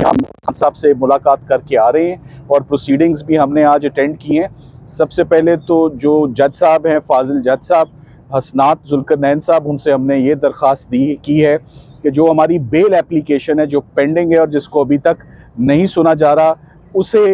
हम खान साहब से मुलाकात करके आ रहे हैं और प्रोसीडिंग्स भी हमने आज अटेंड की हैं। सबसे पहले तो जो जज साहब हैं, फाजिल जज साहब, हसनात जुल्करनैन साहब, उनसे हमने ये दरख्वास्त की है कि जो हमारी बेल एप्लीकेशन है जो पेंडिंग है और जिसको अभी तक नहीं सुना जा रहा, उसे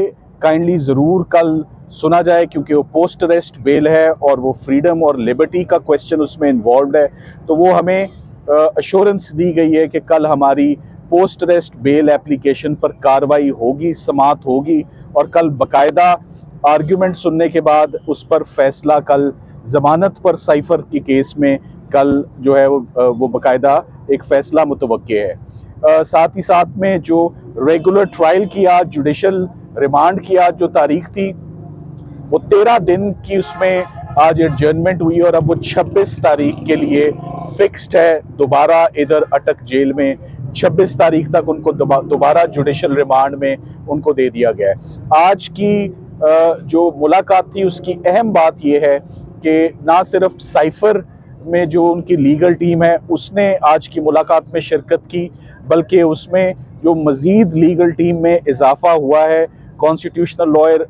काइंडली ज़रूर कल सुना जाए, क्योंकि वो पोस्ट अरेस्ट बेल है और वो फ्रीडम और लिबर्टी का क्वेश्चन उसमें इन्वॉल्व है। तो वो हमें अश्योरेंस दी गई है कि कल हमारी पोस्ट अरेस्ट बेल एप्लीकेशन पर कार्रवाई होगी, समाअत होगी और कल बाकायदा आर्ग्यूमेंट सुनने के बाद उस पर फैसला कल ज़मानत पर साइफ़र के केस में कल जो है वो बाकायदा एक फ़ैसला मुतवक्के है। साथ ही साथ में जो रेगुलर ट्रायल की आज जुडिशल रिमांड की आज जो तारीख थी वो 13 दिन की उसमें आज एडजर्नमेंट हुई और अब वो 26 तारीख के लिए फिक्स्ड है। दोबारा इधर अटक जेल में 26 तारीख तक उनको दोबारा जुडिशल रिमांड में उनको दे दिया गया है। आज की जो मुलाकात थी उसकी अहम बात यह है कि ना सिर्फ साइफ़र में जो उनकी लीगल टीम है उसने आज की मुलाकात में शिरकत की, बल्कि उसमें जो मज़ीद लीगल टीम में इजाफा हुआ है। कॉन्स्टिट्यूशनल लॉयर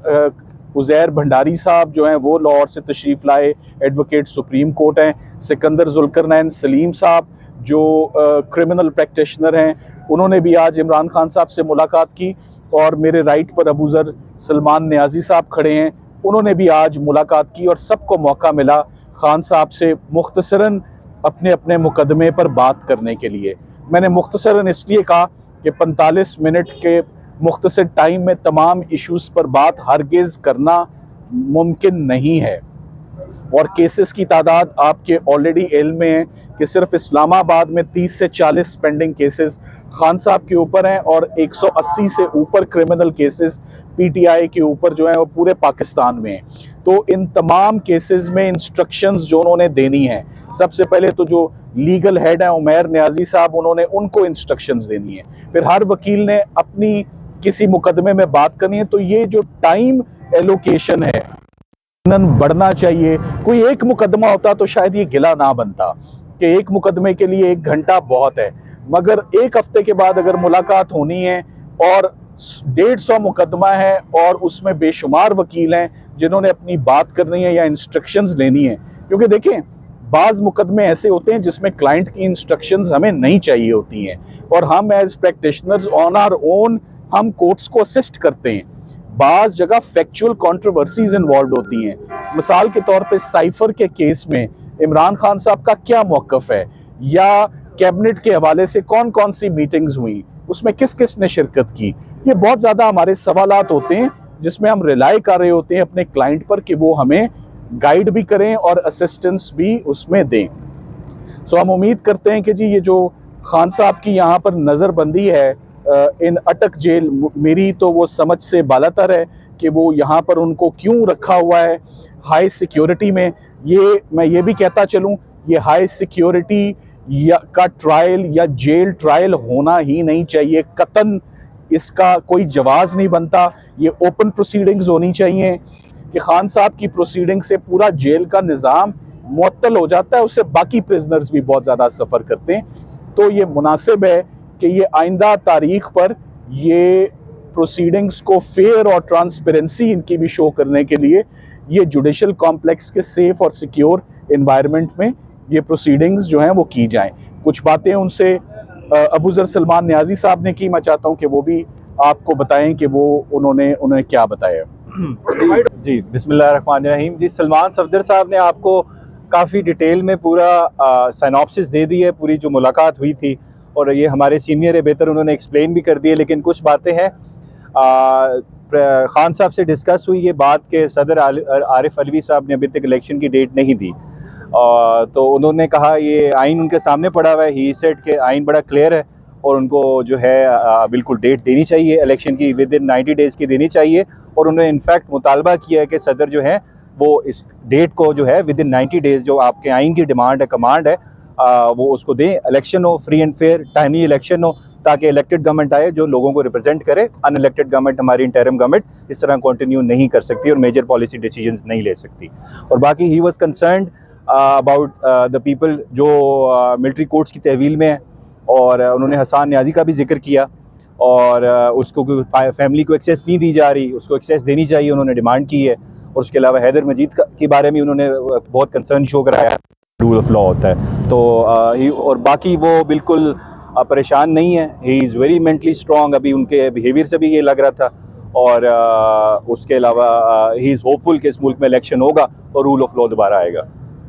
उज़ैर भंडारी साहब जो हैं वो लाहौर से तशरीफ़ लाए, एडवोकेट सुप्रीम कोर्ट हैं। सिकंदर जुल्करनैन सलीम साहब जो क्रिमिनल प्रैक्टिशनर हैं, उन्होंने भी आज इमरान खान साहब से मुलाकात की। और मेरे राइट पर अबूज़र सलमान नियाज़ी साहब खड़े हैं, उन्होंने भी आज मुलाकात की और सबको मौका मिला खान साहब से मुख्तसरन अपने अपने मुकदमे पर बात करने के लिए। मैंने मुख्तसरन इसलिए कहा कि 45 मिनट के मुख्तसर टाइम में तमाम इश्यूज़ पर बात हरगिज़ करना मुमकिन नहीं है और केसेस की तादाद आपके ऑलरेडी इल्म में है कि सिर्फ इस्लामाबाद में 30 से 40 पेंडिंग केसेस खान साहब के ऊपर हैं और 180 से ऊपर क्रिमिनल केसेस पीटीआई के ऊपर जो हैं वो पूरे पाकिस्तान में हैं। तो इन तमाम केसेस में इंस्ट्रक्शंस जो उन्होंने देनी है, सबसे पहले तो जो लीगल हेड हैं उमैर नियाज़ी साहब, उन्होंने उनको इंस्ट्रक्शंस देनी है। फिर हर वकील ने अपनी किसी मुकदमे में बात करनी है। तो ये जो टाइम एलोकेशन है बढ़ना चाहिए। कोई एक मुकदमा होता तो शायद ये गिला ना बनता कि एक मुकदमे के लिए 1 घंटा बहुत है, मगर एक हफ्ते के बाद अगर मुलाकात होनी है और 150 मुकदमा है और उसमें बेशुमार वकील हैं जिन्होंने अपनी बात करनी है या इंस्ट्रक्शंस लेनी है। क्योंकि देखें, बाज़ मुकदमे ऐसे होते हैं जिसमें क्लाइंट की इंस्ट्रक्शंस हमें नहीं चाहिए होती हैं और हम as practitioners on our own हम कोर्ट्स को असिस्ट करते हैं। बाज़ जगह फैक्चुअल कंट्रोवर्सीज इन्वॉल्व होती हैं। मिसाल के तौर पे साइफ़र के केस में इमरान खान साहब का क्या मौक़िफ़ है या कैबिनेट के हवाले से कौन कौन सी मीटिंग्स हुई, उसमें किस किस ने शिरकत की, ये बहुत ज़्यादा हमारे सवालात होते हैं जिसमें हम रिलाई कर रहे होते हैं अपने क्लाइंट पर कि वो हमें गाइड भी करें और असिस्टेंस भी उसमें दें। सो हम उम्मीद करते हैं कि जी ये जो खान साहब की यहाँ पर नज़रबंदी है इन अटक जेल, मेरी तो वो समझ से बालातर है कि वो यहाँ पर उनको क्यों रखा हुआ है हाई सिक्योरिटी में। ये मैं ये भी कहता चलूँ, ये हाई सिक्योरिटी या का ट्रायल या जेल ट्रायल होना ही नहीं चाहिए, कतन इसका कोई जवाज़ नहीं बनता। ये ओपन प्रोसीडिंग्स होनी चाहिए कि खान साहब की प्रोसीडिंग से पूरा जेल का निज़ाम मुअत्तल हो जाता है, उससे बाकी प्रिजनर्स भी बहुत ज़्यादा सफ़र करते हैं। तो ये मुनासिब है कि ये आइंदा तारीख पर ये प्रोसीडिंग्स को फेयर और ट्रांसपेरेंसी इनकी भी शो करने के लिए ये जुडिशल कॉम्प्लेक्स के सेफ़ और सिक्योर इन्वायरमेंट में ये प्रोसीडिंग्स जो हैं वो की जाएं। कुछ बातें उनसे अबूज़र सलमान नियाज़ी साहब ने की, मैं चाहता हूं कि वो भी आपको बताएं कि वो उन्होंने क्या बताया। जी बिस्मिल्लाहिर्रहमानिर्रहीम। जी, सलमान सफदर साहब ने आपको काफ़ी डिटेल में पूरा साइनॉप्सिस दे दी है, पूरी जो मुलाकात हुई थी, और ये हमारे सीनियर है, बेहतर उन्होंने एक्सप्लेन भी कर दिए। लेकिन कुछ बातें हैं खान साहब से डिस्कस हुई ये बात के सदर आरिफ अलवी साहब ने अभी तक इलेक्शन की डेट नहीं दी, तो उन्होंने कहा ये आइन उनके सामने पड़ा हुआ है, ही सेड के आइन बड़ा क्लियर है और उनको जो है बिल्कुल डेट देनी चाहिए इलेक्शन की, विद इन 90 डेज़ की देनी चाहिए। और उन्होंने इनफैक्ट मुतालबा किया है कि सदर जो है वो इस डेट को जो है विद इन 90 डेज़ जो आपके आइन की डिमांड है, कमांड है, वो उसको दें। इलेक्शन हो, free and fair timely election हो, ताकि इलेक्टेड गवर्नमेंट आए जो लोगों को रिप्रेजेंट करे। अनइलेक्टेड गवर्नमेंट, हमारी इंटरिम गवर्नमेंट इस तरह कंटिन्यू नहीं कर सकती और मेजर पॉलिसी डिसीजंस नहीं ले सकती। और बाकी he was concerned about the people जो मिलिट्री कोर्ट्स की तहवील में है, और उन्होंने हसन नियाज़ी का भी जिक्र किया और उसको फैमिली को एक्सेस नहीं दी जा रही, उसको एक्सेस देनी चाहिए, उन्होंने डिमांड की है। और उसके अलावा हैदर मजीद के बारे में उन्होंने बहुत कंसर्न शो कराया, रूल ऑफ लॉ होता है। तो और बाकी वो बिल्कुल परेशान नहीं है, he is very mentally strong, अभी उनके बिहेवियर से भी ये लग रहा था। और उसके अलावा ही इज़ होपफुल कि इस मुल्क में इलेक्शन होगा और रूल ऑफ लॉ दोबारा आएगा।